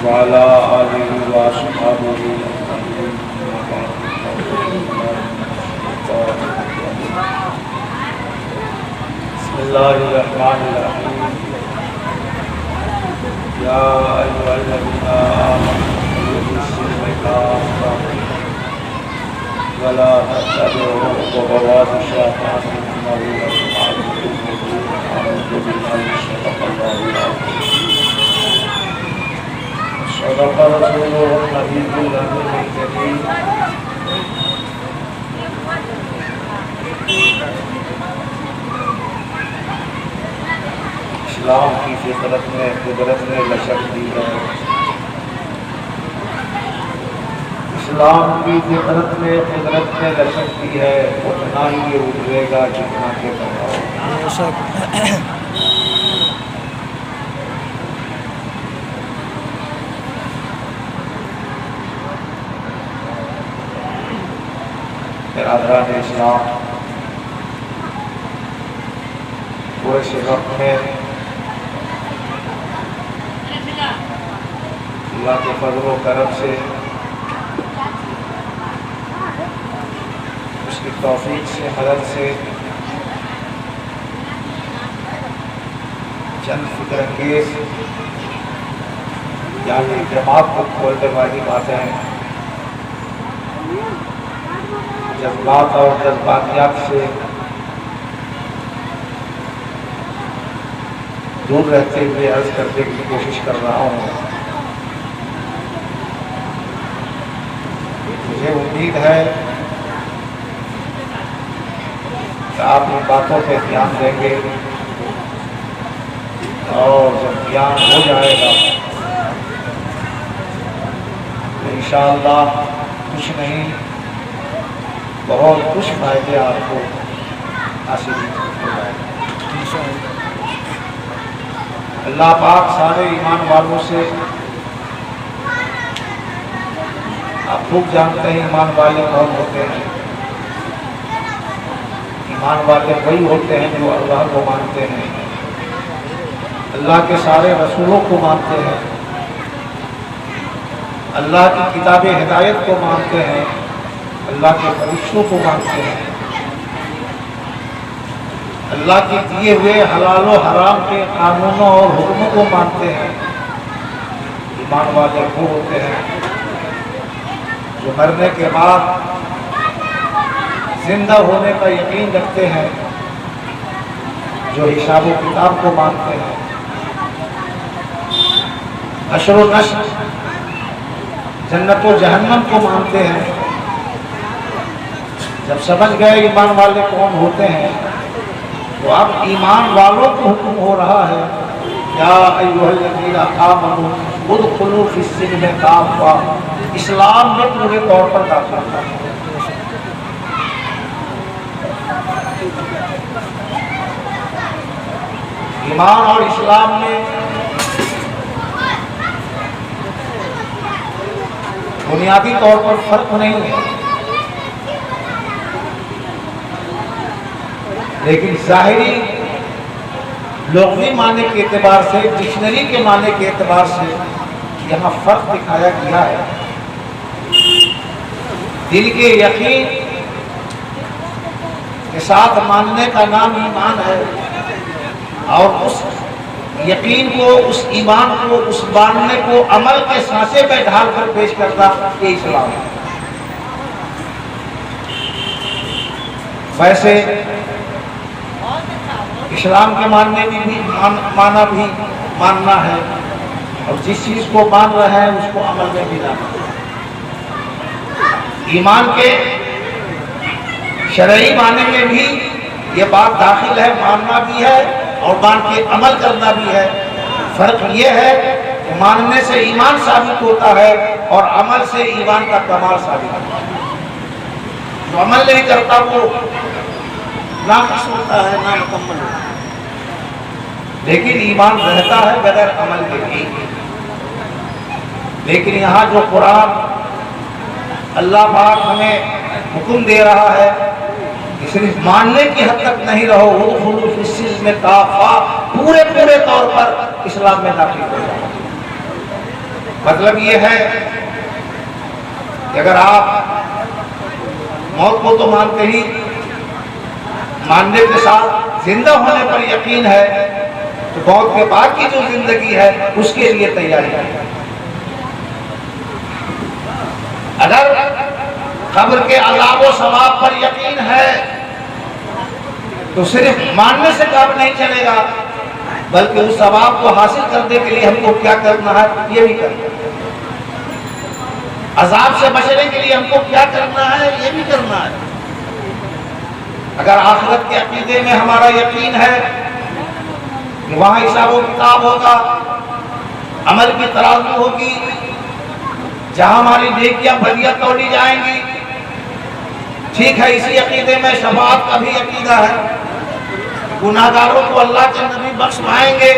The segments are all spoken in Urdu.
وعلى آله وأصحابه أجمعين. بسم الله الرحمن الرحيم. يا أيها الذين آمنوا اتقوا بالسلم كافة ولا تتبعوا خطوات الشيطان إنه لكم عدو مبين. أعوذ بالله صدق الله العظيم. صدق رسوله النبي الأمين الكريم. اسلام کی فطرت میں قدرت نے لشک دی ہے. اسلام کی فطرت میں قدرت نے لشک دی ہے. اتنا ہی یہ اٹھے گا جتنا کہ بناؤ. برادران اسلام، پورے وقت میں اللہ کے فضل و کرم سے، اس کی توفیق سے، مدد سے چند فکر انگیز یعنی دماغ کو کھولنے والی باتیں، جذبات اور جذباتیات سے دور رہتے ہوئے عرض کرنے کی کوشش کر رہا ہوں. مجھے امید ہے کہ آپ ان باتوں پہ دھیان دیں گے، اور جب دھیان ہو جائے گا تو انشاءاللہ کچھ نہیں بہت کچھ فائدے آپ کو حاصل ہو جائے گا. اللہ پاک سارے ایمان والوں سے، آپ خوب جانتے ہیں ایمان والے کون ہوتے ہیں. ایمان والے وہی ہوتے ہیں جو اللہ کو مانتے ہیں، اللہ کے سارے رسولوں کو مانتے ہیں، اللہ کی کتاب ہدایت کو مانتے ہیں، اللہ کے فرشتوں کو مانتے ہیں، اللہ کے دیے ہوئے حلال و حرام کے قانونوں اور حکموں کو مانتے ہیں. ایمان والے وہ ہوتے ہیں جو مرنے کے بعد زندہ ہونے کا یقین رکھتے ہیں، جو حساب و کتاب کو مانتے ہیں، حشر و نشر، جنت و جہنم کو مانتے ہیں. جب سمجھ گئے ایمان والے کون ہوتے ہیں تو اب ایمان والوں کو حکم ہو رہا ہے، یا ایھا الذین آمنوا ادخلوا فی السلم کافۃ، اسلام میں پورے طور پر داخل ہونا. ایمان اور اسلام میں بنیادی طور پر فرق نہیں ہے، لیکن ظاہری لغوی معنی کے اعتبار سے، ڈکشنری کے معنی کے اعتبار سے یہاں فرق دکھایا گیا ہے. دل کے یقین کے ساتھ ماننے کا نام ایمان ہے، اور اس یقین کو، اس ایمان کو، اس ماننے کو عمل کے سانچے پہ ڈھال کر پیش کرتا یہ اسلام ہے. ویسے اسلام کے ماننے میں بھی مانا بھی ماننا ہے، اور جس چیز کو مان رہے ہیں اس کو عمل میں بھی لانا ہے. ایمان کے شرعی معنی میں بھی یہ بات داخل ہے، ماننا بھی ہے اور مان کے عمل کرنا بھی ہے. فرق یہ ہے کہ ماننے سے ایمان ثابت ہوتا ہے اور عمل سے ایمان کا کمال ثابت ہوتا ہے. جو عمل نہیں کرتا وہ ناقص ہوتا ہے، نامکمل ہوتا ہے. لیکن ایمان رہتا ہے بغیر عمل کے بھی. لیکن یہاں جو قرآن اللہ پاک ہمیں حکم دے رہا ہے کہ صرف ماننے کی حد تک نہیں رہو، ادخلوا فی السلم کافۃ، پورے طور پر اسلام میں داخل ہو جاؤ. مطلب یہ ہے کہ اگر آپ موت کو تو مانتے ہی، ماننے کے ساتھ زندہ ہونے پر یقین ہے، تو موت کے بعد کی جو زندگی ہے اس کے لیے تیاری ہے۔ اگر قبر کے عذاب و ثواب پر یقین ہے تو صرف ماننے سے کام نہیں چلے گا، بلکہ اس ثواب کو حاصل کرنے کے لیے ہم کو کیا کرنا ہے یہ بھی کرنا ہے۔ عذاب سے بچنے کے لیے ہم کو کیا کرنا ہے یہ بھی کرنا ہے۔ اگر آخرت کے عقیدے میں ہمارا یقین ہے کہ وہاں حساب و کتاب ہوگا، عمل کی ترازو ہوگی، جہاں ہماری نیکیاں بدیاں توڑی جائیں گی، ٹھیک ہے، اسی عقیدے میں شفاعت کا بھی عقیدہ ہے، گناہگاروں کو اللہ کے نبی بخش پائیں گے،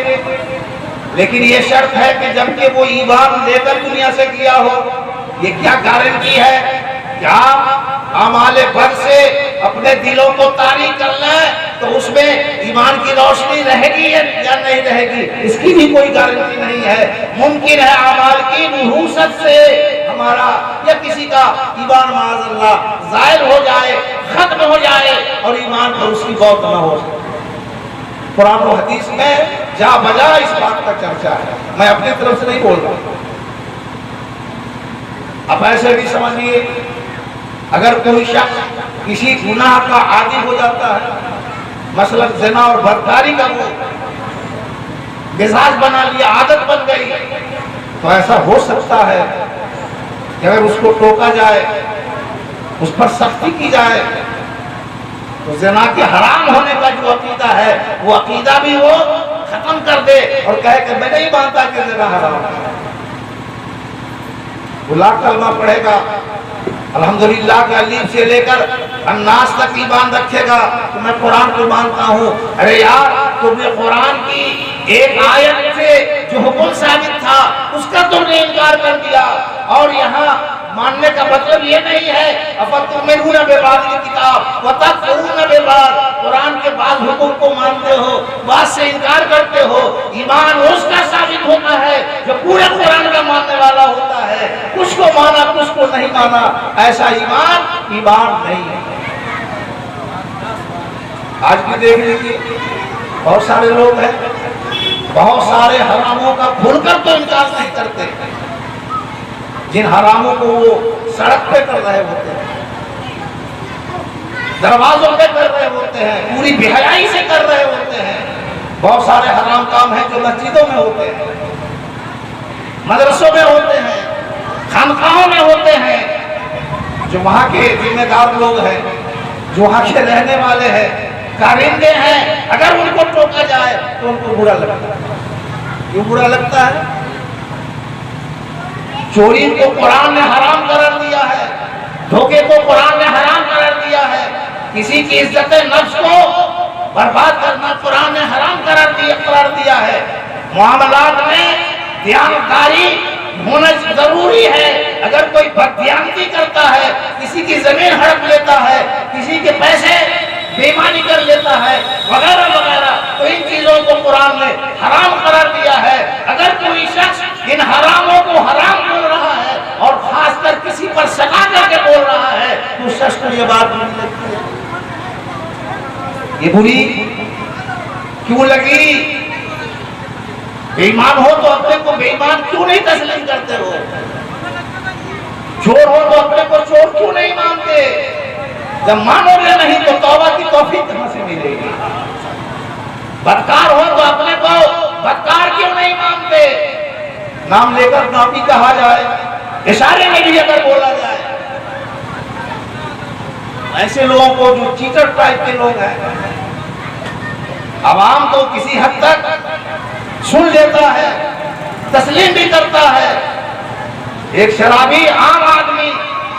لیکن یہ شرط ہے کہ جب کہ وہ ایمان لے کر دنیا سے گیا ہو۔ یہ کیا گارنٹی ہے کہ آپ اعمال بد سے اپنے دلوں کو تاریک کر لیں تو اس میں ایمان کی روشنی رہے گی یا نہیں رہے گی، اس کی بھی کوئی گارنٹی نہیں ہے۔ ممکن ہے اعمال کی نحوست سے ہمارا یا کسی کا ایمان معاذ اللہ زائل ہو جائے، ختم ہو جائے اور ایمان پر اس کی بہت نہ ہو سکے۔ قرآن و حدیث میں جا بجا اس بات کا چرچا ہے، میں اپنی طرف سے نہیں بول رہا۔ اب ایسے بھی سمجھیے، اگر کوئی شخص کسی گناہ کا عادی ہو جاتا ہے، مثلا زنا اور بدکاری کا وہ مزاج بنا لیا، عادت بن گئی، تو ایسا ہو سکتا ہے کہ اگر اس کو ٹوکا جائے، اس پر سختی کی جائے، تو زنا کے حرام ہونے کا جو عقیدہ ہے وہ عقیدہ بھی وہ ختم کر دے اور کہے کہ میں نہیں مانتا کہ زنا حرام ہے۔ وہ لاکھ کلمہ پڑھے گا، الحمدللہ کے الف سے لے کر الناس تک ایمان رکھے گا تو میں قرآن کو مانتا ہوں۔ ارے یار، تم نے قرآن کی ایک آیت سے جو حکم ثابت تھا اس کا تم نے انکار کر دیا، اور یہاں ماننے کا مطلب یہ نہیں ہے افتؤمنون ببعض الکتاب وتکفرون ببعض، قرآن کے بعض حکم کو مانتے ہو، بعض سے انکار کرتے ہو۔ ایمان اس کا ثابت ہوتا ہے جو پورے قرآن کا ماننے والا ہوتا ہے، کچھ کو مانا کچھ کو نہیں مانا، ایسا ایمان نہیں ہے۔ آج بھی دیکھ لیجیے، بہت سارے لوگ ہیں، بہت سارے حراموں کا بھول کر تو انکار نہیں کرتے، جن حراموں کو وہ سڑک پہ کر رہے ہوتے ہیں، دروازوں پہ کر رہے ہوتے ہیں، پوری بے حیائی سے کر رہے ہوتے ہیں۔ بہت سارے حرام کام ہیں جو مسجدوں میں ہوتے ہیں، مدرسوں میں ہوتے ہیں، خانقاہوں میں ہوتے ہیں۔ جو وہاں کے ذمہ دار لوگ ہیں، جو وہاں کے رہنے والے ہیں، کارندے ہیں، اگر ان کو ٹوکا جائے تو ان کو برا لگتا ہے۔ کیوں برا لگتا ہے؟ چوری کو قرآن نے حرام قرار دیا ہے، دھوکے کو قرآن نے حرام قرار دیا ہے، کسی کی عزت نفس کو برباد کرنا قرآن نے حرام قرار دیا ہے۔ معاملات میں دیانتداری ہونا ضروری ہے۔ اگر کوئی بددیانتی کرتا ہے، کسی کی زمین ہڑپ لیتا ہے، کسی کے پیسے بے ایمانی کر لیتا ہے وغیرہ وغیرہ، تو ان چیزوں کو قرآن نے حرام قرار دیا ہے۔ اگر کوئی شخص ان حراموں کو حرام بول رہا ہے اور خاص کر کسی پر سزا کر کے بول رہا ہے تو اس شخص کو یہ بات بری لگتی ہے۔ یہ بری کیوں لگی؟ بے ایمان ہو تو اپنے کو بے ایمان کیوں نہیں تسلیم کرتے ہو؟ چور ہو تو اپنے کو چور کیوں نہیں مانتے؟ جب مانو گے نہیں تو توبہ کی توفیق کہاں سے ملے گی؟ بدکار ہو تو اپنے کو بدکار کیوں نہیں مانتے؟ نام لے کر ناپی کہا جائے، اشارے میں بھی اگر بولا جائے، ایسے لوگوں کو جو چیٹر ٹائپ کے لوگ ہیں، عوام تو کسی حد تک سن لیتا ہے، تسلیم بھی کرتا ہے۔ ایک شرابی عام آدمی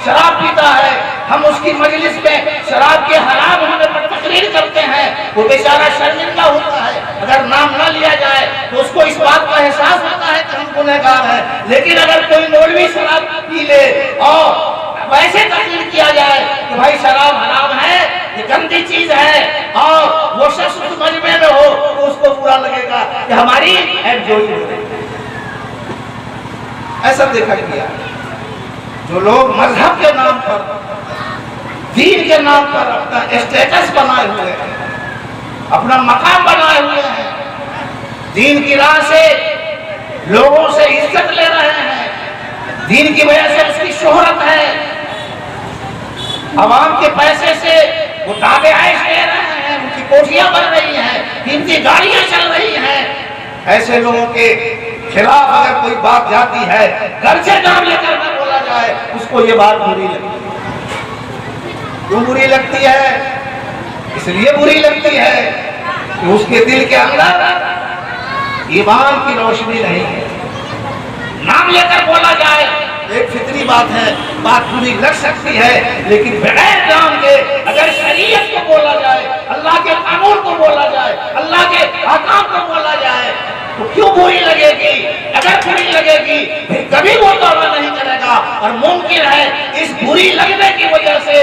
شراب پیتا ہے، ہم اس کی مجلس میں شراب کے حرام ہونے پر تقریر کرتے ہیں، وہ بیچارہ شرمندہ ہوتا ہے۔ اگر نام نہ لیا جائے تو اس کو اس بات کا احساس ہوتا ہے کہ ہم گنہگار ہیں۔ لیکن اگر کوئی مولوی شراب پی لے اور ویسے تقریر کیا جائے کہ بھائی شراب حرام ہے، یہ گندی چیز ہے، اور وہ شخص اس مجمع میں ہو تو اس کو برا لگے گا کہ ہماری ایب جوئی ہو رہی ہے۔ ایسا دیکھا گیا جو لوگ مذہب کے نام پر، دین کے نام پر اپنا اسٹیٹس بنائے ہوئے ہیں، اپنا مقام بنائے ہوئے ہیں، دین کی راہ سے لوگوں سے عزت لے رہے ہیں، دین کی وجہ سے اس کی شہرت ہے، عوام کے پیسے سے وہ دعوے عیش لے رہے ہیں، ان کی کوٹھیاں بن رہی ہیں، ان کی گاڑیاں چل رہی ہیں، ایسے لوگوں کے خلاف اگر کوئی بات جاتی ہے، گھر سے نام لے کر نہ بولا جائے، اس کو یہ بات بری لگتی ہے۔ کیوں بری لگتی ہے؟ اس لیے بری لگتی ہے کہ اس کے دل کے اندر ایمان کی روشنی نہیں ہے۔ نام لے کر بولا جائے ایک فطری بات ہے، بات بری لگ سکتی ہے، لیکن بغیر نام کے اگر شریعت کو بولا جائے، اللہ کے قانون کو بولا جائے، اللہ کے احکام کو بولا جائے تو کیوں بری لگے گی؟ اگر بری لگے گی پھر کبھی وہ توبہ نہیں کرے گا، اور ممکن ہے اس بری لگنے کی وجہ سے،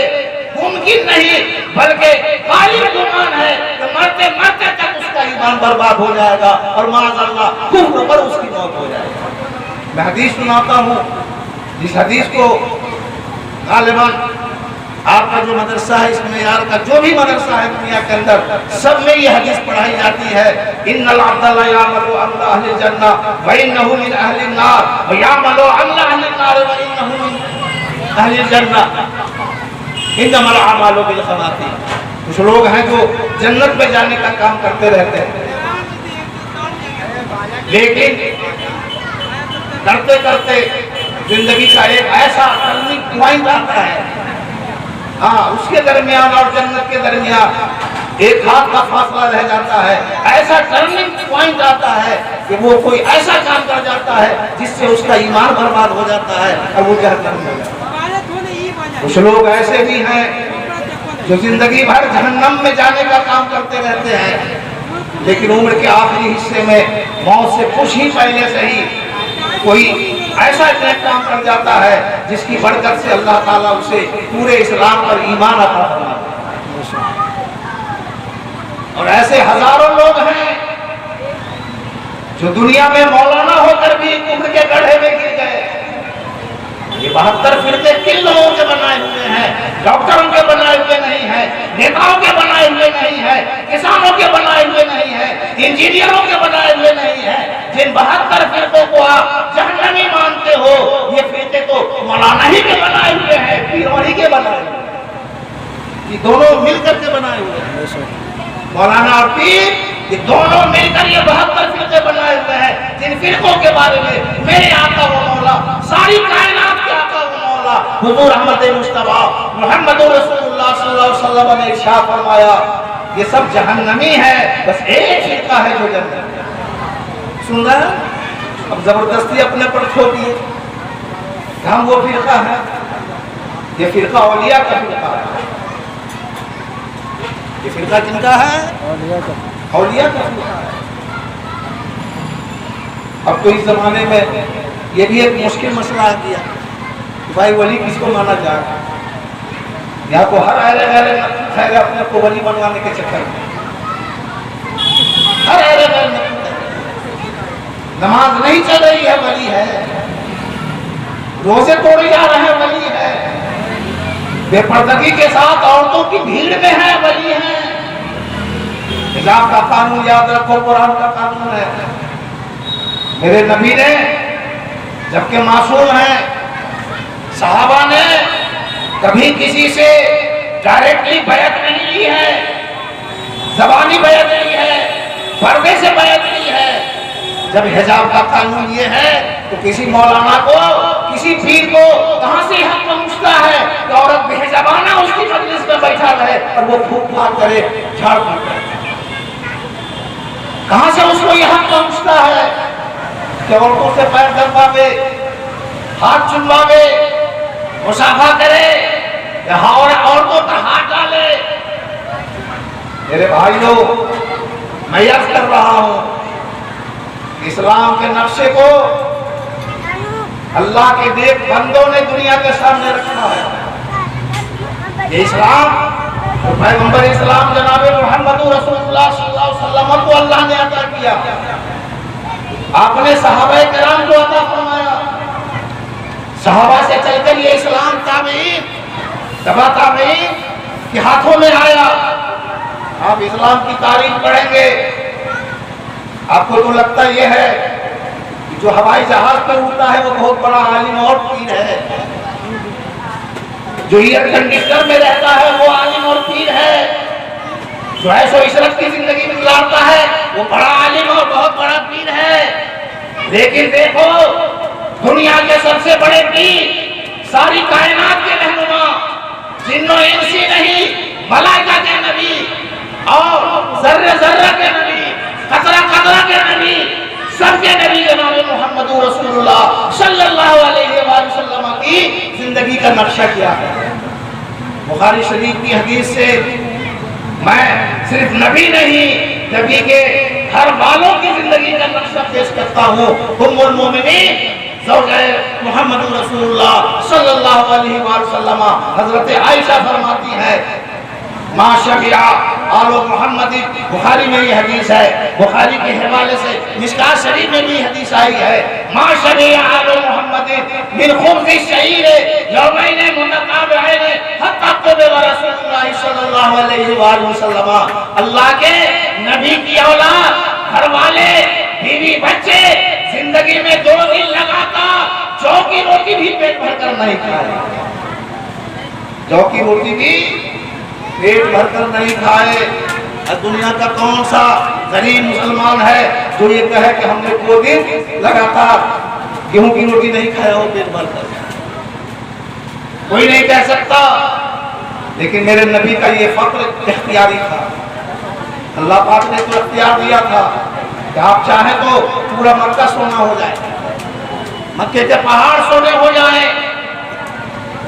ممکن نہیں بلکہ غالب گمان ہے کہ مرتے مرتے تک اس کا ایمان برباد ہو جائے گا، اور معاذ اللہ کفر پر اس کی موت ہو جائے گا۔ میں حدیث سناتا ہوں، جس حدیث کو غالباً آپ کا جو مدرسہ ہے، اس معیار کا جو بھی مدرسہ ہے دنیا کے اندر، سب میں یہ حدیث پڑھائی جاتی ہے، ان العبد لا يعمل عمل اہل الجنہ وانہ من اہل النار ويعمل عمل اہل النار وانہ من اہل الجنہ انما الاعمال بالخواتیم۔ کچھ لوگ ہیں جو جنت میں جانے کا کام کرتے رہتے ہیں، لیکن کرتے کرتے زندگی کا ایک ایسا ٹرننگ پوائنٹ آتا ہے، ہاں اس کے درمیان اور جنت کے درمیان ایک ہاتھ کا فاصلہ رہ جاتا ہے، ایسا ٹرننگ پوائنٹ آتا ہے کہ وہ کوئی ایسا کام کر جاتا ہے جس سے اس کا ایمان برباد ہو جاتا ہے اور وہ جہنم میں جاتا ہے۔ کچھ لوگ ایسے بھی ہیں جو زندگی بھر جہنم میں جانے کا کام کرتے رہتے ہیں، لیکن عمر کے آخری حصے میں موت سے کچھ ہی پہلے سے ہی کوئی ایسا نیک کام کر جاتا ہے جس کی برکت سے اللہ تعالیٰ اسے پورے اسلام پر ایمان عطا فرماتا ہے۔ اور ایسے ہزاروں لوگ ہیں جو دنیا میں مولانا ہو کر بھی کفر کے گڑھے میں گر گئے۔ یہ 72 فرقے کن لوگوں کے بنائے ہوئے ہیں؟ ڈاکٹروں کے بنائے ہوئے نہیں ہیں، نیتاؤں کے بنائے ہوئے نہیں ہیں، کسانوں کے بنائے ہوئے نہیں ہیں، انجینئروں کے بنائے ہوئے نہیں ہیں۔ جن 72 فرقوں کو آپ جہنمی مانتے ہو، یہ فرقے تو مولانا ہی کے بنائے ہوئے ہیں، پیروانی کے بنائے ہوئے ہیں، یہ دونوں مل کر کے بنائے ہوئے ہیں۔ مولانا اور پیر یہ دونوں مل کر یہ 72 فرقے بنائے ہوئے ہیں، جن فرقوں کے بارے میں میرے آقا و مولا، ساری کائنات کے آقا و مولا حضور احمد مصطفیٰ محمد رسول اللہ صلی اللہ علیہ وسلم نے ارشاد فرمایا یہ سب جہنمی ہے، بس ایک فرقہ ہے جو جنت ہے۔ سن رہے ہیں؟ اب زبردستی اپنے پر چھوڑ دیے کہ ہم وہ فرقہ ہیں، یہ فرقہ اولیاء کا فرقہ ہے۔ یہ فرقہ کن کا ہے؟ اولیاء کا فرقہ ہے۔ اب تو اس زمانے میں یہ بھی ایک مشکل مسئلہ آ گیا کہ بھائی ولی کس کو مانا جائے؟ یہاں کو ہر خیر اپنے کو ولی بنوانے کے چکر میں ہر نماز نہیں چل رہی ہے ولی ہے، روزے توڑے جا رہے ہیں ولی ہے، بے پردگی کے ساتھ عورتوں کی بھیڑ میں ہے ولی ہے۔ حجاب کا قانون یاد رکھو، قرآن کا قانون ہے۔ میرے نبی نے جبکہ معصوم ہیں، صحابہ نے کبھی کسی سے ڈائریکٹلی بیعت نہیں لی ہے، زبانی بیعت نہیں ہے، پردے سے بیعت نہیں ہے۔ جب حجاب کا قانون یہ ہے تو کسی مولانا کو، کسی پیر کو کہاں سے حق پہنچتا ہے کہ عورت بے حجابانہ اس کی مجلس میں بیٹھا رہے اور وہ پھونک پھاک کرے، جھاڑ پھونک کرے؟ کہاں سے اس کو یہ حق پہنچتا ہے کہ عورتوں سے پیر دباوے، ہاتھ چلواوے، مصافحہ کرے یا عورتوں پر ہاتھ ڈالے؟ میرے بھائیوں، میں عرض کر رہا ہوں، اسلام کے نقشے کو اللہ کے نیک بندوں نے دنیا کے سامنے رکھا ہے۔ یہ اسلام پیغمبر اسلام جناب محمد رسول اللہ صلی اللہ علیہ وسلم کو اللہ نے عطا کیا، آپ نے صحابہ کرام کو عطا فرمایا، دبا تابعین کے ہاتھوں میں آیا. آپ اسلام کی تاریخ پڑھیں گے آپ کو تو لگتا یہ ہے کہ جو ہوائی جہاز پر اڑتا ہے وہ بہت بڑا عالم اور پیر ہے، جو ایئر کنڈیشنر میں رہتا ہے وہ عالم اور پیر ہے، جو ایسو عشرت کی زندگی گزارتا ہے وہ بڑا عالم اور بہت بڑا پیر ہے. لیکن دیکھو دنیا کے سب سے بڑے پیر، ساری کائنات کے رہنما، جن و انسی نہیں ملائکہ کے نبی اور ذرہ ذرہ کے نبی، قطرہ قطرہ کے نبی، سب کے نبی جناب محمد رسول اللہ صلی اللہ علیہ وآلہ وسلم کی زندگی کا نقشہ کیا ہے. بخاری شریف کی حدیث سے میں صرف نبی نہیں نبی کے ہر والوں کی زندگی کا نقشہ پیش کرتا ہوں. ام المومنین زوجہ محمد رسول اللہ صلی اللہ علیہ وآلہ وسلم حضرت عائشہ فرماتی ہے ما شبع آل محمد، بخاری میں یہ حدیث ہے، بخاری کے حوالے سے مشکاۃ شریف میں بھی حدیث آئی ہے، ما شبع آل محمد من خبز الشعیر یومین متتابعین حتی قبض رسول اللہ صلی اللہ علیہ وآلہ وسلم. اللہ کے نبی کی اولاد، گھر والے، بیوی بچے زندگی میں 2 دن لگاتا جو کی روٹی بھی پیٹ بھر کر نہیں کھائے، جو کی روٹی بھی پیٹ بھر کر نہیں کھائے. دنیا کا کون سا غریب مسلمان ہے جو یہ کہے کہ ہم نے 2 دن لگاتار گیہوں کی روٹی نہیں کھایا ہو پیٹ بھر کر؟ کوئی نہیں کہہ سکتا. لیکن میرے نبی کا یہ فقر اختیاری تھا. اللہ پاک نے تو اختیار دیا تھا کہ آپ چاہیں تو پورا مکہ سونا ہو جائے، مکے کے پہاڑ سونے ہو جائیں،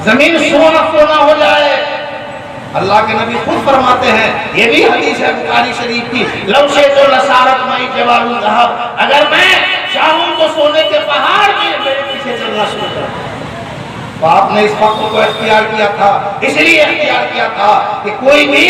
زمین سونا ہو جائے. اللہ کے نبی خود فرماتے ہیں، یہ بھی حدیث ہے بخاری شریف کی، لو شئت لصارت معی جبال الذھب، اگر میں چاہوں تو سونے کے پہاڑ بھی میرے پیچھے چلنا شروع کر دیں. تو آپ نے اس فقر کو اختیار کیا تھا، اس لیے اختیار کیا تھا کہ کوئی بھی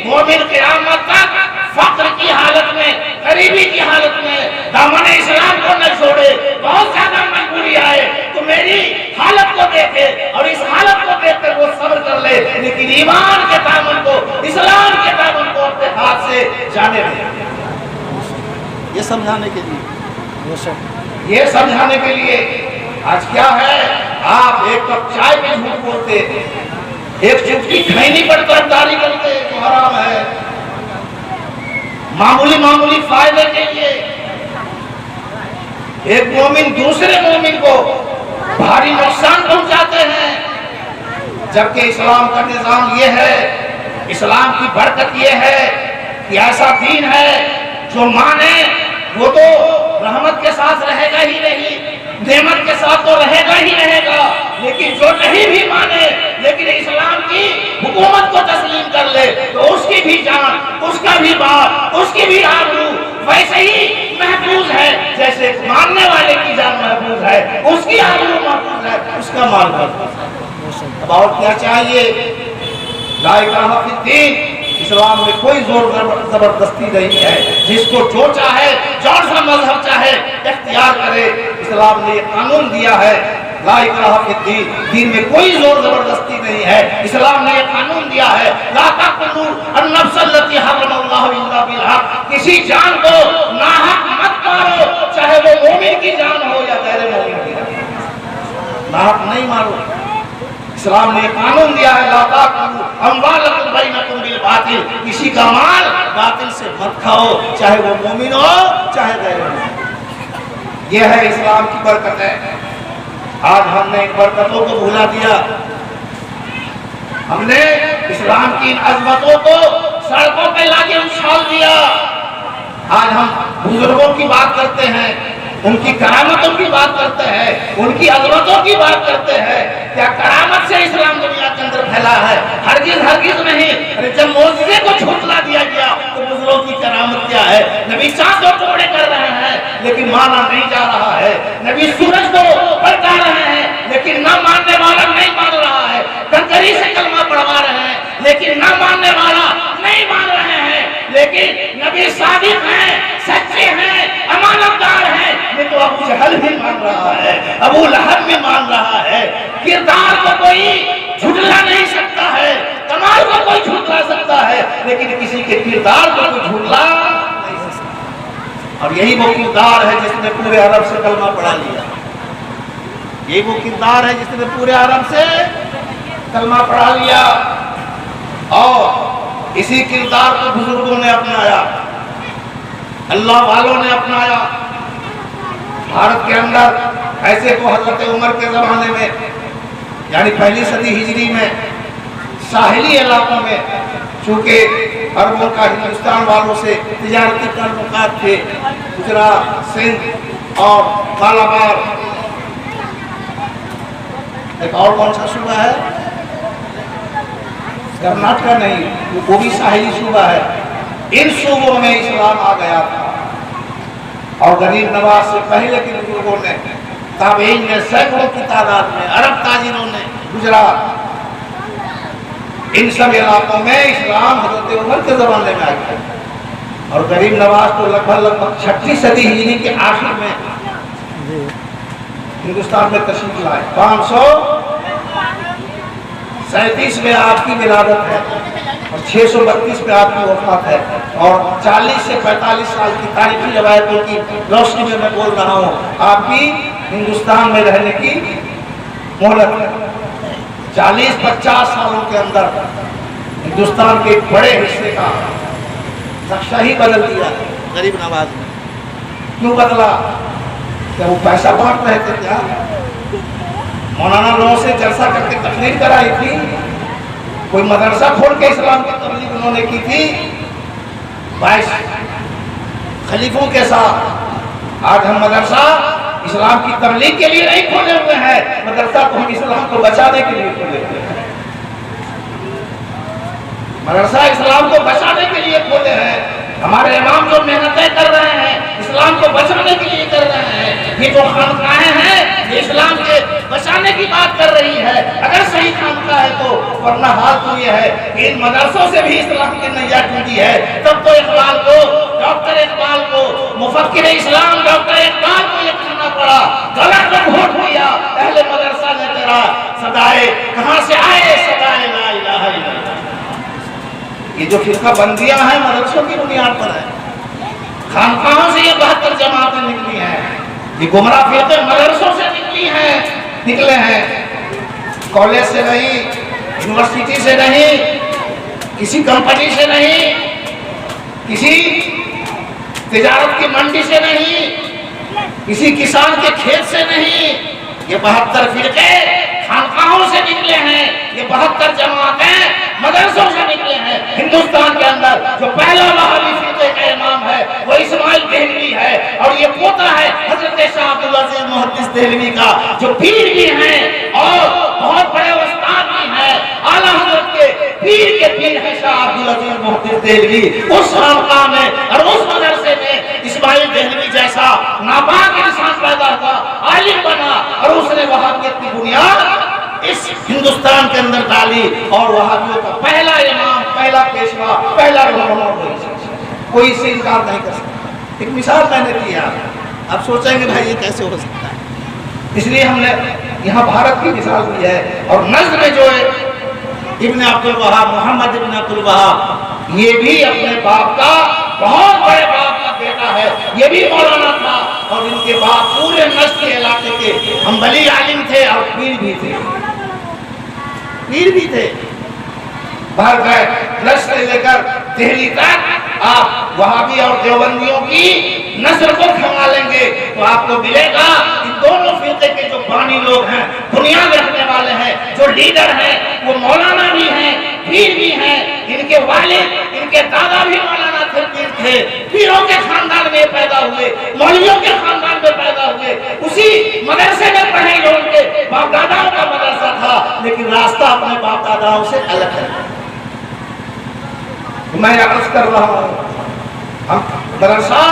مومن قیامت تک فقر کی حالت میں، غریبی کی حالت میں دامن اسلام کو نہ چھوڑے. بہت زیادہ مجبوری آئے تو میری حالت کو دیکھے اور اس حالت کو دیکھ کر وہ صبر کر لے، لیکن ایمان کے دامن کو، اسلام کے دامن کو اپنے ہاتھ سے جانے دے. یہ سمجھانے کے لیے آج کیا ہے، آپ ایک کپ چائے پہ جھوٹ بولتے، ایک چٹکی کھینی پر طرفداری کرتے تو حرام ہے. معمولی فائدے کے لیے ایک مومن دوسرے مومن کو بھاری نقصان پہنچاتے ہیں، جبکہ اسلام کا نظام یہ ہے، اسلام کی برکت یہ ہے کہ ایسا دین ہے جو مانے وہ تو رحمت کے ساتھ رہے گا ہی نہیں، نعمت کے ساتھ تو رہے گا ہی رہے گا، لیکن جو نہیں بھی مانے لیکن اسلام کی حکومت کو تسلیم کر لے تو اس کی بھی جان، اس کا بھی بات، اس کی بھی آبرو ویسے ہی محفوظ ہے جیسے ماننے والے کی جان محفوظ ہے، اس کی آبرو محفوظ ہے، اس کا مال محفوظ ہے. اب اور کیا چاہیے؟ لا اکراہ فی الدین، اسلام میں کوئی زور زبردستی نہیں ہے، جس کو جو چاہے، جون سا مذہب چاہے اختیار کرے. اسلام نے یہ قانون دیا ہے لا اکراہ فی الدین، دین میں کوئی زور زبردستی نہیں ہے. اسلام نے یہ قانون دیا ہے لا تقتلوا النفس التي حرم اللہ الا بالحق، کسی جان کو ناحق مت مارو، چاہے وہ مومن کی جان ہو یا غیر مومن کی جان، ناحق نہیں مارو. اسلام نے قانون دیا ہے لا تاکلوا اموالکم بینکم بالباطل، کسی کا مال باطل سے مت کھاؤ، چاہے وہ مومن ہو چاہے غیر مومن. یہ ہے اسلام کی برکت ہے. آج ہم نے ان برکتوں کو بھولا دیا، ہم نے اسلام کی ان عظمتوں کو سڑکوں پہ لا کے اچھال دیا. آج ہم بزرگوں کی بات کرتے ہیں، ان کی کرامتوں کی بات کرتے ہیں، ان کی عظمتوں کی بات کرتے ہیں. کیا کرامت سے اسلام دنیا کے اندر پھیلا ہے؟ ہرگز نہیں. جب معجزے کو جھٹلا دیا گیا تو بزرگوں کی کرامت کیا ہے؟ نبی چاند کو ٹکڑے کر رہے ہیں لیکن مانا نہیں جا رہا ہے، نبی سورج کو پلٹا رہے ہیں لیکن نہ ماننے والا نہیں مان رہا ہے، کنکری سے کلمہ پڑھوا رہے ہیں لیکن نہ ماننے والا نہیں مان رہے ہیں. لیکن نبی صادق ہیں، سچے ہیں، امانت دار ہیں. یہ تو ابو جہل بھی مان رہا ہے، ابو لہب بھی مان رہا ہے. کردار کو کوئی جھٹلا نہیں سکتا. سکتا ہے، کمال کو کوئی جھٹلا سکتا ہے، لیکن کسی کے کردار کو کوئی جھٹلا نہیں سکتا۔ اور یہی وہ کردار ہے جس نے پورے عرب سے کلمہ پڑھا لیا، یہی وہ کردار ہے جس نے پورے عرب سے کلمہ پڑھا لیا، اور اسی کردار کو بزرگوں نے اپنایا، اللہ والوں نے اپنایا۔ بھارت کے اندر ایسے تو حضرت عمر کے زمانے میں، یعنی پہلی صدی ہجری میں، ساحلی علاقوں میں چونکہ عربوں کا ہندوستان والوں سے تجارتی تعلقات تھے، گجرات، سندھ اور مالابار، ایک اور کون سا صوبہ ہے، کرناٹکا نہیں، وہ بھی ساحلی صوبہ ہے، ان صوبوں میں اسلام آ گیا تھا۔ اور غریب نواز سے پہلے کے بزرگوں نے، تابعین نے، سینکڑوں کی تعداد میں، عرب تاجروں نے، گجرات، ان سب علاقوں میں اسلام حضرت عمر کے زمانے میں آ گیا۔ اور غریب نواز تو لگ بھگ چھٹی صدی ہجری کے آخر میں ہندوستان میں تشریف لائے۔ 537 میں آپ کی ولادت ہے اور 632 میں آپ کی وفات ہے، اور 40 سے 45 سال کی تاریخی روایتوں کی روشنی میں بول رہا ہوں، آپ کی ہندوستان میں رہنے کی مہلت ہے۔ 40-50 سالوں کے اندر ہندوستان کے ایک بڑے حصے کا نقشہ ہی بدل دیا غریب نواز نے۔ کیوں بدلا؟ کیا وہ پیسہ بانٹ رہے تھے کیا؟ مولانا لوگوں سے جلسہ کر کے تقریر کرائی تھی؟ کوئی مدرسہ کھول کے اسلام کی تبلیغ انہوں نے کی تھی؟ 22 خلیفوں کے ساتھ آج ہم مدرسہ اسلام کی تبلیغ کے لیے نہیں کھولے ہوئے ہیں، مدرسہ تو ہم اسلام کو بچانے کے لیے کھولے ہوئے ہیں۔ مدرسہ اسلام کو بچانے کے لیے کھولے ہیں۔ ہمارے امام جو محنتیں کر رہے ہیں اسلام کو بچانے کے لیے کر رہے ہیں، یہ جو خانقاہیں ہیں یہ اسلام کے بچانے کی بات کر رہی ہے اگر صحیح خانقاہ ہے تو، ورنہ حال تو یہ ہے کہ ان مدرسوں سے بھی اسلام کی نیا ٹوٹی ہے۔ تب تو اقبال کو، ڈاکٹر اقبال کو، مفکر اسلام ڈاکٹر اقبال کو یہ کہنا پڑا، غلط گھوٹ دیا اہل مدرسہ نے تیرا، صدائے کہاں سے آئے صدائے لا الہ الا اللہ۔ یہ جو فرقہ بندیاں ہیں مدرسوں کی بنیاد پر ہے، خانقاہوں سے یہ 72 جماعتیں نکلی ہیں، یہ گمراہ فرقے مدرسوں سے نکلے ہیں، کالج سے نہیں، یونیورسٹی سے نہیں، کسی کمپنی سے نہیں، کسی تجارت کی منڈی سے نہیں، کسی کسان کے کھیت سے نہیں، یہ 72 فرقے خانقاہوں سے نکلے ہیں، یہ 72 جماعتیں مدرسوں سے نکلے ہیں۔ ہندوستان کے اندر جو پہلا وہابی فرقے کا امام ہے وہ اسماعیل دہلوی ہے، اور یہ پوتا ہے حضرت شاہ عبدالعزیز محدث دہلوی کا، جو پیر بھی ہیں اور بہت بڑے استاد بھی ہیں، اعلیٰ حضرت کے پیر کے پیر ہیں شاہ عبدالعزیز محدث دہلوی۔ اس خانقاہ میں اور اس مدرسے میں اسماعیل دہلوی جیسا ناپاک انسان پیدا ہوا، عالم بنا، اور اس نے وہابیت کی بنیاد اس ہندوستان کے اندر ڈالی، اور وہابیوں کا پہلا امام، پہلا پیشوا، پہلا رہنما کوئی اس سے انکار نہیں کر سکتا۔ ایک مثال میں نے دی آپ سوچیں گے بھائی یہ کیسے ہو سکتا ہے، اس لیے ہم نے یہاں بھارت کی مثال دی ہے۔ اور نظم میں جو ہے ابن عبد الوہاب، محمد ابن عبد الوہاب، یہ بھی اپنے باپ کا، بہت بڑے باپ کا بیٹا ہے، یہ بھی مولانا تھا، اور ان کے باپ پورے نجد کے علاقے کے حنبلی عالم تھے اور پیر بھی تھے، پیر بھی تھے۔ باہر گئے نجد سے لے کر دہلی تک آپ وہابی اور دیوبندیوں کی نسل کو کھنگالیں گے تو آپ کو ملے گا کہ دونوں فرقے کے جو بانی لوگ ہیں، بنیاد رکھنے والے ہیں، جو لیڈر ہیں، وہ مولانا بھی ہیں، پیر بھی ہیں، ان کے والد، ان کے دادا بھی مولانا تھے، پیر تھے، پیروں کے خاندان میں پیدا ہوئے، مولویوں کے خاندان میں پیدا ہوئے، اسی مدرسے میں پڑھے جو ان کے باپ داداؤں کا مدرسہ تھا، لیکن راستہ اپنے باپ داداؤں سے الگ ہے۔ میں عرض کر رہا ہوں، ہم مدرسہ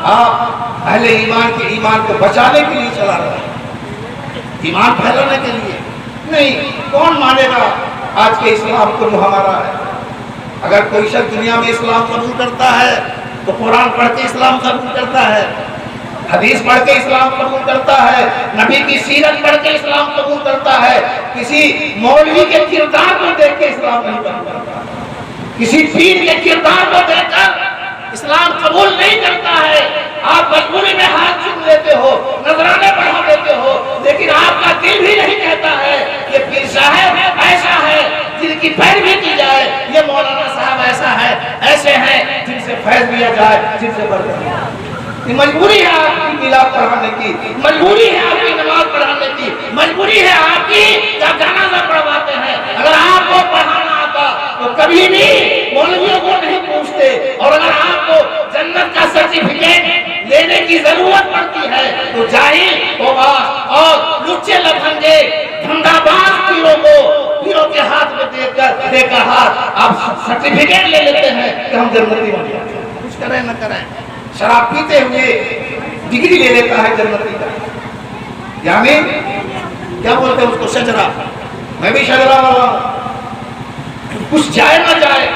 آپ اہل ایمان کے ایمان کو بچانے کے لیے چلا رہے ہیں، ایمان پھیلانے کے لیے نہیں۔ کون مانے گا آج کے اسلام کو جو ہمارا ہے؟ اگر کوئی شخص دنیا میں اسلام قبول کرتا ہے تو قرآن پڑھ کے اسلام قبول کرتا ہے، حدیث پڑھ کے اسلام قبول کرتا ہے، نبی کی سیرت پڑھ کے اسلام قبول کرتا ہے، کسی مولوی کے کردار کو دیکھ کے اسلام نہیں قبول کرتا، کسی پیر کے کردار کو دیکھ کر اسلام قبول نہیں کرتا ہے۔ آپ مجبوری میں ہاتھ چوم لیتے ہو، نذرانے بڑھا دیتے ہو، لیکن آپ کا دل بھی نہیں کہتا ہے یہ پیر صاحب ایسا ہے جن کی پیروی کی جائے، یہ مولانا صاحب ایسا ہے، ایسے ہیں جن سے فیض لیا جائے، جن سے برکت لیا جائے۔ یہ مجبوری ہے آپ کی میلاد پڑھانے کی، مجبوری ہے آپ کی نماز پڑھانے کی، مجبوری ہے آپ کی جب جنازہ پڑھواتے ہیں۔ اگر آپ کو پڑھانا آتا تو کبھی بھی مولویوں کو نہیں پوچھتے، اور اگر آپ کو جنت کا سرٹیفکیٹ لینے کی ضرورت پڑتی ہے تو جاہل قواس اور لچے لفنگے دھندا باز پیروں کے ہاتھ میں دے کر ہاتھ آپ سرٹیفکیٹ لے لیتے ہیں کہ ہم جنتی بن جاتے ہیں۔ کچھ کریں نہ کریں، شراب پیتے ہوئے ڈگری لے لیتا ہے جنتی کا، یعنی کیا بولتے ہیں اس کو، شجرا۔ میں بھی شجرا والا ہوں، کچھ جائے نہ جائے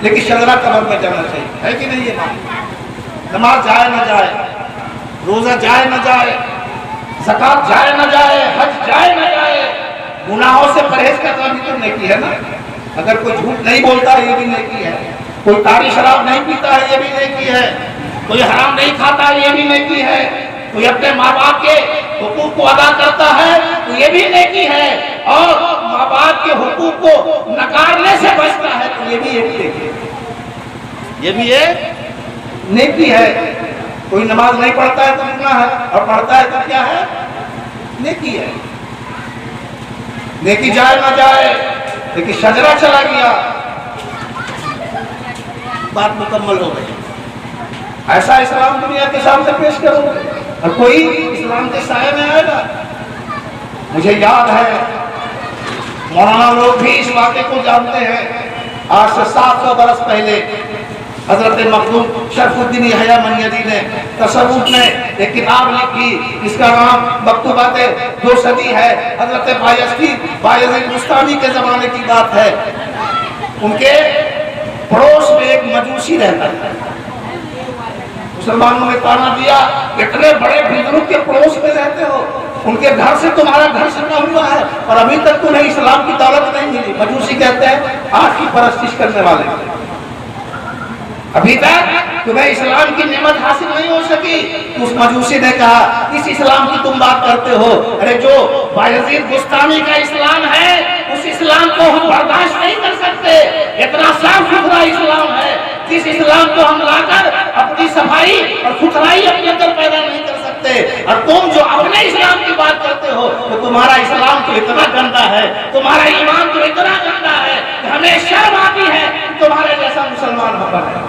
لیکن شجرا قبر میں جانا چاہیے، ہے کہ نہیں؟ یہ نماز جائے نہ جائے، روزہ جائے نہ جائے، زکوٰۃ جائے نہ جائے، حج جائے نہ جائے، گناہوں سے پرہیز کرنا بھی تو نیکی ہے نا۔ اگر کوئی جھوٹ نہیں بولتا ہے یہ بھی نیکی ہے، کوئی تاری شراب نہیں پیتا ہے یہ بھی نیکی ہے، کوئی حرام نہیں کھاتا ہے یہ بھی نیکی ہے، کوئی اپنے ماں باپ کے حقوق کو ادا کرتا ہے تو یہ بھی نیکی ہے، اور ماں باپ کے حقوق کو نکارنے سے بچتا ہے تو یہ بھی ایک نیکی ہے، یہ بھی ایک نیکی ہے۔ کوئی نماز نہیں پڑھتا ہے تو گناہ ہے، اور پڑھتا ہے تو کیا ہے؟ نیکی ہے۔ نیکی جائے نہ جائے لیکن شجرا چلا گیا، بات مکمل ہو گئی۔ ایسا اسلام دنیا کے سامنے پیش کروں گے اور کوئی اسلام کے سائے میں آئے گا؟ مجھے یاد ہے، مولانا لوگ بھی اس واقعے کو جانتے ہیں، آج سے 700 برس پہلے حضرت مخدوم شرف الدین یحییٰ منیدی نے تصوف میں ایک کتاب لکھی، اس کا نام مکتوبات دو صدی ہے۔ حضرت بایزید بستانی کے زمانے کی بات ہے، ان کے پڑوس میں ایک مجوسی رہتا ہے۔ مسلمانوں نے تانا دیا، اتنے بڑے بزرگ کے پڑوس میں رہتے ہو، ان کے گھر سے تمہارا گھر سنا ہوا ہے اور ابھی تک تمہیں اسلام کی دولت نہیں ملی۔ مجوسی کہتے ہیں آنکھ کی پرستش کرنے والے، ابھی تک تمہیں اسلام کی نعمت حاصل نہیں ہو سکی۔ اس مجوسی نے کہا اس اسلام کی تم بات کرتے ہو، ارے جو بایزید بستانی کا اسلام ہے اس اسلام کو ہم برداشت نہیں کر سکتے، اتنا صاف ستھرا اسلام ہے، جس اسلام کو ہم لا کر اپنی صفائی اور ستھرائی اپنے اندر پیدا نہیں کر سکتے، اور تم جو اپنے اسلام کی بات کرتے ہو تو تمہارا اسلام تو اتنا گندا ہے، تمہارا ایمان تو اتنا گندا ہے کہ ہمیں شرم آتی ہے کہ تمہارے جیسا مسلمان ہو بنے۔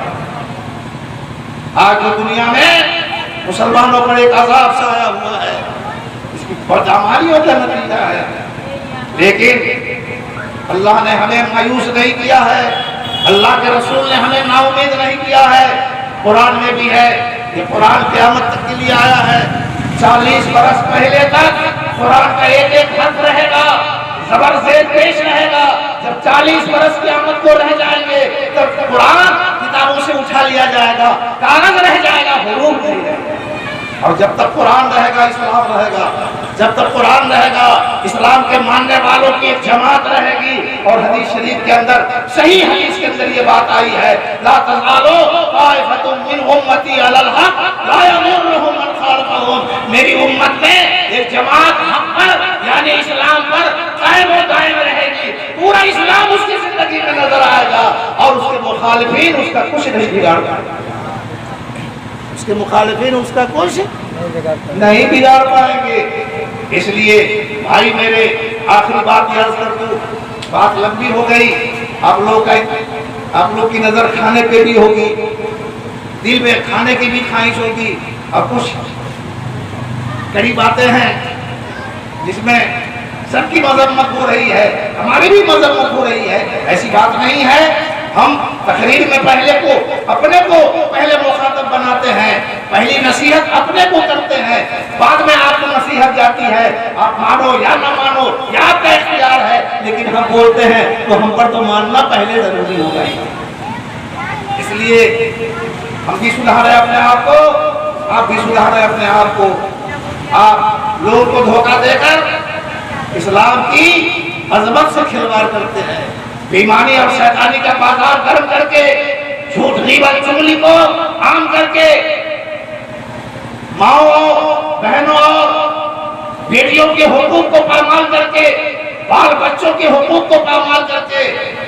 آج جو دنیا میں مسلمانوں پر ایک عذاب سایہ ہوا ہے، اس کی بدعمالیوں کا نتیجہ ہے، لیکن اللہ نے ہمیں مایوس نہیں کیا ہے، اللہ کے رسول نے ہمیں نا امید نہیں کیا ہے۔ قرآن میں بھی ہے، یہ قرآن قیامت تک کے لیے آیا ہے، 40 برس پہلے تک قرآن کا ایک ایک حرف رہے گا، زبر زیر پیش رہے گا، جب 40 برس قیامت کو رہ جائیں گے تب قرآن کتابوں سے اٹھا لیا جائے گا، کاغذ رہ جائے گا، حروف نہیں رہے گا۔ اور جب تک قرآن رہے گا اسلام رہے گا، جب تک قرآن رہے گا اسلام کے ماننے والوں کی ایک جماعت رہے گی۔ اور حدیث شریف کے اندر، صحیح حدیث کے اندر یہ بات آئی ہے، لا تزالوا طائفۃ من امتی علی الحق لا یضرهم من خالفهم، میری امت میں ایک جماعت حق پر یعنی اسلام پر قائم و دائم رہے گی، پورا اسلام اس کی زندگی میں نظر آئے گا، اور اس کے مخالفین اس کا کچھ نہیں بگاڑ پائیں گے، اس کے مخالفین اس کا کچھ نہیں بگاڑ پائیں گے۔ اس لیے بھائی میرے، آخری بات یاد کر دوں، بات لمبی ہو گئی، آپ لوگ کی نظر کھانے پہ بھی ہوگی، دل میں کھانے کی بھی خواہش ہوگی، اور کچھ کئی باتیں ہیں جس میں سب کی مذمت ہو رہی ہے، ہماری بھی مذمت ہو رہی ہے، ایسی بات نہیں ہے۔ ہم تقریر میں اپنے کو پہلے مخاطب بناتے ہیں، پہلی نصیحت اپنے کو کرتے ہیں، بعد میں آپ کو نصیحت جاتی ہے، آپ مانو یا نہ مانو یا آپ کا اختیار ہے، لیکن ہم بولتے ہیں تو ہم پر تو ماننا پہلے ضروری ہوگا ہی۔ اس لیے ہم بھی سدھاریں اپنے آپ کو، آپ بھی سدھاریں اپنے آپ کو۔ آپ لوگوں کو دھوکہ دے کر اس اسلام کی عظمت سے کھلواڑ کرتے ہیں، بےایمانی اور شیطانی کا بازار گرم کر کے، جھوٹ غیبت چغلی کو عام کر کے، ماؤں بہنوں اور بیٹیوں کے حقوق کو پامال کر کے، بال بچوں کے حقوق کو پامال کر کے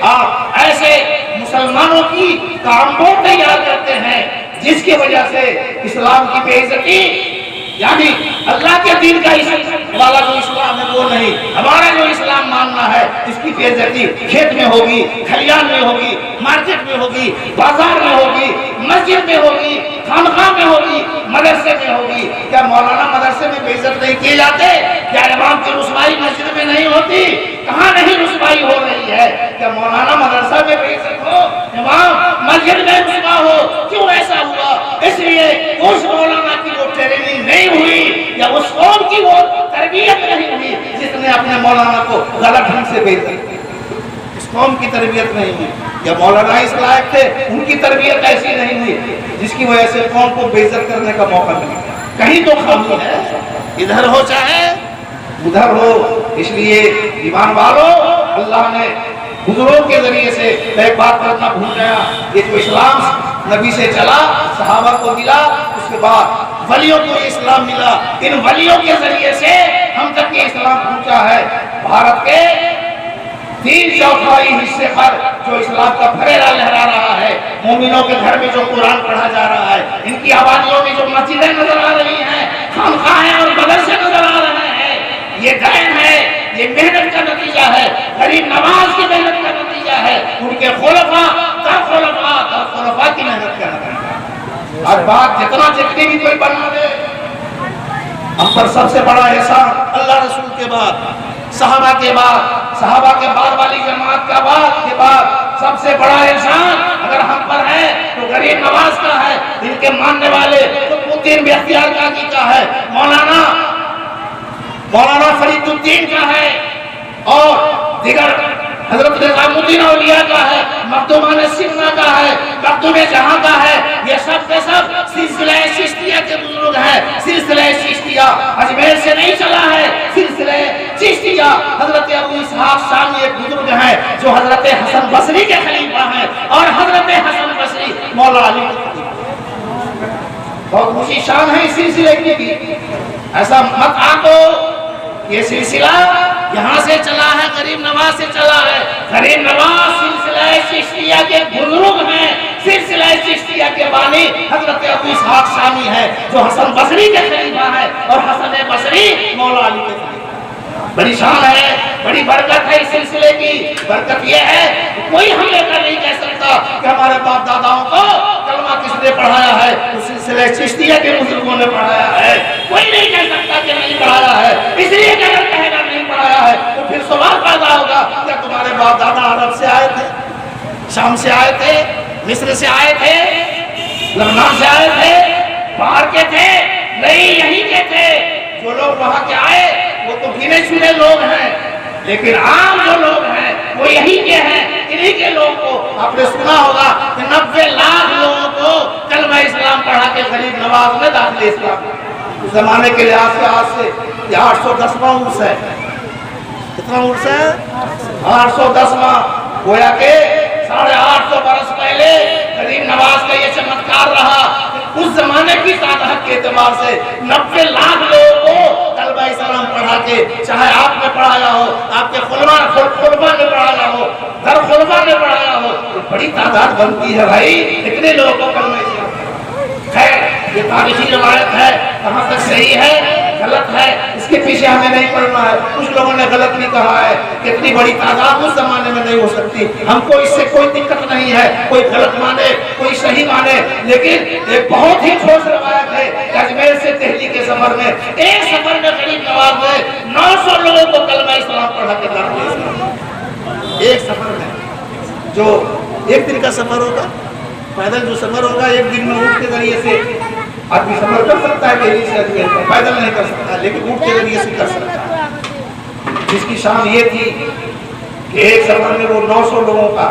آپ ایسے مسلمانوں کی کاموں تیار کرتے ہیں جس کی وجہ سے اسلام کی بے عزتی، یعنی اللہ کے دین کا والا جو اسلام ہے وہ نہیں، ہمارا جو اسلام ماننا ہے اس کی بے عزتی کھیت میں ہوگی، کھلیان میں ہوگی، مارکیٹ میں ہوگی، بازار میں ہوگی، مسجد میں ہوگی، خانقاہ میں ہوگی، مدرسے میں ہوگی۔ کیا مولانا مدرسے میں بے عزت نہیں کیے جاتے؟ کیا امام کی رسوائی مسجد میں نہیں ہوتی؟ کہاں نہیں رسوائی ہو رہی ہے؟ کیا مولانا مدرسہ میں بے عزت ہو، امام مسجد میں رسوا ہو؟ کیوں ایسا ہوا؟ اس لیے اس مولانا کی وہ ٹریننگ نہیں ہوئی یا اس قوم کی وہ تربیت نہیں ہوئی جس نے اپنے مولانا کو غلط ڈھنگ سے بھیجا۔ اس قوم کی تربیت نہیں ہوئی، یا مولانا اس لائق تھے ان کی تربیت ایسی نہیں ہوئی جس کی وجہ سے قوم کو بے عزت کرنے کا موقع ملا۔ کہیں تو خامی ہے، ادھر ہو چاہے ادھر ہو۔ اس لیے ایمان والو، اللہ نے بزرگوں کے ذریعے سے ایک بات کرنا بھول گیا، یہ جو اسلام نبی سے چلا، صحابہ کو ملا، اس کے بعد ولیوں کو اسلام ملا، ان ولیوں کے ذریعے سے ہم تک یہ اسلام پہنچا ہے۔ بھارت کے 3/4 حصے پر جو اسلام کا پھریرا لہرا رہا ہے، مومنوں کے گھر میں جو قرآن پڑھا جا رہا ہے، ان کی آبادیوں میں جو مسجدیں نظر آ رہی ہیں، خانقاہیں اور مدرسے نظر آ رہے ہیں، یہ دین ہے، یہ محنت کا نتیجہ ہے، غریب نواز کی محنت کا نتیجہ ہے، ان کے خلفاء کی محنت کا نتیجہ ہے۔ اور بات جتنی بھی کوئی بنا دے، ہم پر سب سے بڑا احسان اللہ رسول کے بعد، صحابہ کے بعد والی جماعت کا بعد سب سے بڑا احسان اگر ہم پر ہے تو غریب نواز کا ہے، ان کے ماننے والے قطب الدین بختیار کاکی کا ہے، مولانا فرید الدین کا ہے، اور دیگر حضرت نظام الدین اولیاء کا ہے، مخدومان سمنا کا ہے، مخدوم جہاں کا ہے، یہ سب کے سب سلسلہ چشتیہ کے بزرگ ہیں۔ سلسلہ چشتیہ اجمیر سے نہیں چلا ہے، سلسلہ چشتیہ حضرت ابو اسحاق شامی ایک بزرگ ہیں جو حضرت حسن بصری کے خلیفہ ہیں، اور حضرت حسن بصری مولا علی کے خلیفہ ہیں۔ بہت اونچی شان ہے اس سلسلے کی بھی، ایسا مت آکو، یہ سلسلہ یہاں سے چلا ہے، غریب نواز سے چلا ہے۔ غریب نواز سلسلہ چشتیہ کے بزرگ ہیں، سلسلہ چشتیہ کے بانی حضرت ابو اسحاق شامی ہے جو حسن بصری کے خلیفہ ہے، اور حسن بصری مولا علی کے خلیفہ۔ بڑی شان ہے، بڑی برکت ہے اس سلسلے کی۔ برکت یہ ہے کوئی ہم لے کر نہیں کہہ سکتا کہ ہمارے باپ داداؤں کو کلمہ کس نے پڑھایا ہے، اس سلسلہ چشتیہ کے بزرگوں نے پڑھایا ہے۔ کوئی نہیں کہہ سکتا کہ نہیں پڑھایا ہے، اس لیے کہ اگر کہے گا نہیں پڑھایا ہے تو پھر سوال پیدا ہوگا، کیا تمہارے باپ دادا عرب سے آئے تھے، شام سے آئے تھے، مصر سے آئے تھے، لبنان سے آئے تھے، باہر کے تھے؟ نہیں، یہی کے تھے۔ جو لوگ وہاں کے آئے وہ تو گنے چنے لوگ ہیں، لیکن عام جو لوگ ہیں وہ یہی کے ہیں۔ انہی کے لوگ کو آپ نے سنا ہوگا کہ 90 لاکھ لوگوں کو کلمہ اسلام پڑھا کے غریب نواز میں داخل اسلام۔ اس زمانے کے لحاظ سے آج سے یہ 810واں عرس ہے۔ کتنا عرس ہے؟ 810واں۔ گویا کہ 850 برس پہلے غریب نواز کا یہ چمتکار رہا، اس زمانے کی تعداد کے اعتبار سے 90 لاکھ لوگوں کو کلمہ اسلام پڑھا کے، چاہے آپ نے پڑھایا ہو، آپ کے خلفاء نے پڑھایا ہو، در خلفاء نے پڑھایا ہو، تو بڑی تعداد بنتی ہے بھائی، اتنے لوگوں کو کلمہ اسلام۔ خیر، یہ تاریخی روایت ہے، کہاں تک صحیح ہے غلط ہے اس کے پیچھے ہمیں نہیں پڑنا ہے۔ کچھ لوگوں نے غلط بھی کہا ہے کہ اتنی بڑی تعداد اس زمانے میں نہیں ہو سکتی، ہم کو اس سے کوئی دقت نہیں ہے، کوئی غلط مانے کوئی صحیح مانے، لیکن ایک بہت ہی ٹھوس روایت ہے کہ اجمیر سے دہلی کے سفر میں ایک سفر میں غریب نواز نے 900 لوگوں کو کلمہ اسلام پڑھا کے داخل اسلام۔ ایک سفر میں، جو ایک دن کا سفر ہوگا، پیدل جو سفر ہوگا ایک دن میں اونٹ کے ذریعے سے آدمی سفر کر سکتا ہے، دہلی سے اجمیر تک پیدل نہیں کر سکتا، لیکن اونٹ کے ذریعے سے کر سکتا ہے۔ جس کی شان یہ تھی کہ ایک سفر میں وہ 900 لوگوں کا